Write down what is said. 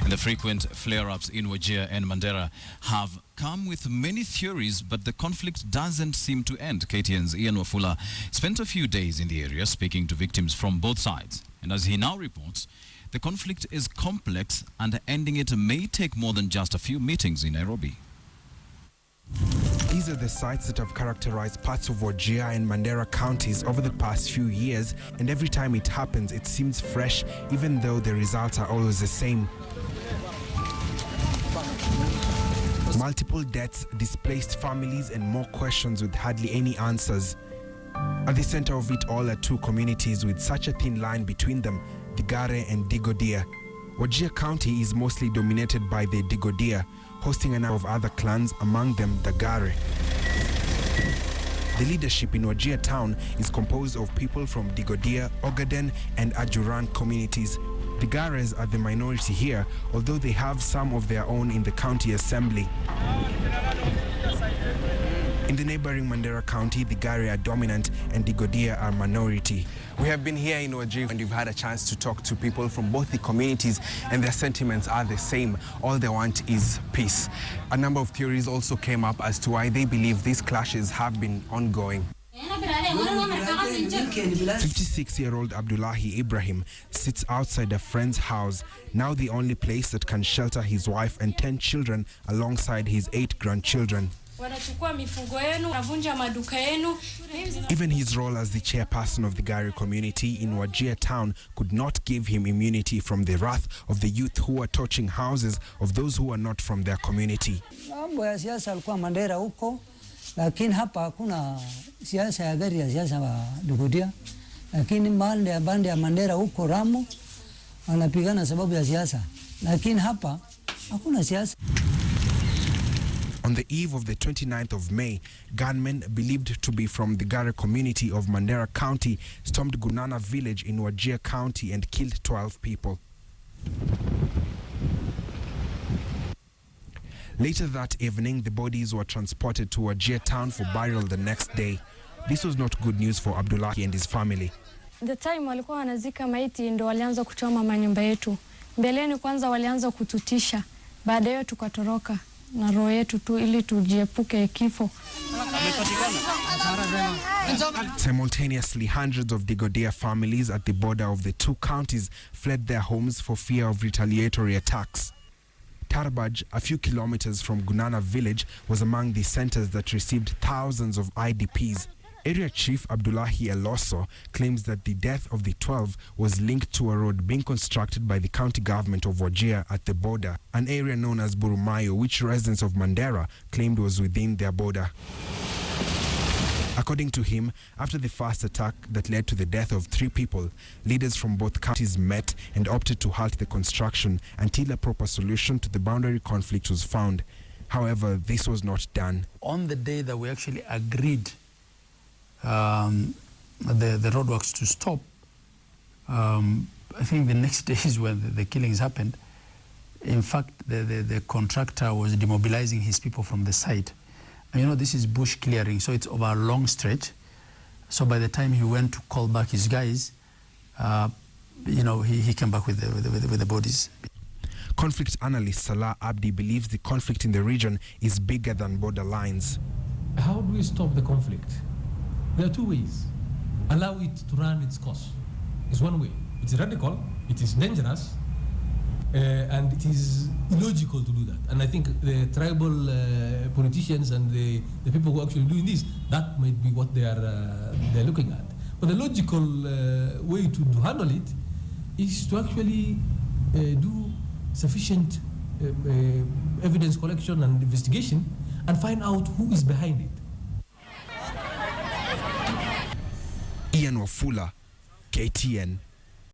The frequent flare-ups in Wajir and Mandera have come with many theories, but the conflict doesn't seem to end. KTN's Wafula spent a few days in the area speaking to victims from both sides. And as he now reports, the conflict is complex and ending it may take more than just a few meetings in Nairobi. These are the sites that have characterized parts of Wajir and Mandera counties over the past few years, and every time it happens, it seems fresh, even though the results are always the same. Multiple deaths, displaced families, and more questions with hardly any answers. At the center of it all are two communities with such a thin line between them, the Gare and Digodia. Wajir County is mostly dominated by the Digodia, hosting a number of other clans, among them the Gare. The leadership in Wajir town is composed of people from Digodia, Ogaden, and Ajuran communities. The Gares are the minority here, although they have some of their own in the county assembly. In the neighboring Mandera County, the Gare are dominant and Digodia are minority. We have been here in Wajir and we've had a chance to talk to people from both the communities, and their sentiments are the same. All they want is peace. A number of theories also came up as to why they believe these clashes have been ongoing. 56-year-old Abdullahi Ibrahim sits outside a friend's house, now the only place that can shelter his wife and 10 children alongside his 8 grandchildren. Even his role as the chairperson of the Gari community in Wajir town could not give him immunity from the wrath of the youth who are torching houses of those who are not from their community. Lakini hapa hakuna siasa ya gari ya siasa wa Digodia, lakini mali ya bandi ya Mandera huko Ramo wanapigana sababu ya siasa, lakini hapa hakuna siasa. On the eve of the 29th of May, gunmen believed to be from the Gare community of Mandera County stormed Gunana village in Wajir County and killed 12 people. Later that evening, the bodies were transported to Wajir town for burial the next day. This was not good news for Abdullahi and his family. The time walikuwa wanazika maiti ndo walianza kuchoma manyumba yetu. Mbeleni kwanza walianza kututisha. Baadaye tukatoroka na roho yetu tu ili tujiepuke kifo. Simultaneously, hundreds of Digodia families at the border of the two counties fled their homes for fear of retaliatory attacks. Tarbaj, a few kilometers from Gunana village, was among the centers that received thousands of IDPs. Area Chief Abdullahi Eloso claims that the death of the 12 was linked to a road being constructed by the county government of Wajir at the border, an area known as Burumayo, which residents of Mandera claimed was within their border. According to him, after the first attack that led to the death of 3 people, leaders from both counties met and opted to halt the construction until a proper solution to the boundary conflict was found. However, this was not done. On the day that we actually agreed the roadworks to stop, I think the next day is when the killings happened. In fact, the contractor was demobilizing his people from the site. And you know, this is bush clearing, so it's over a long stretch. So by the time he went to call back his guys, you know, he came back with the bodies. Conflict analyst Salah Abdi believes the conflict in the region is bigger than border lines. How do we stop the conflict? There are 2 ways. Allow it to run its course. It's one way. It's radical, it is dangerous, and it is illogical to do that. And I think the tribal politicians and the people who are actually doing this, that might be what they're looking at. But the logical way to handle it is to actually do sufficient evidence collection and investigation and find out who is behind it. Wafula, KTN.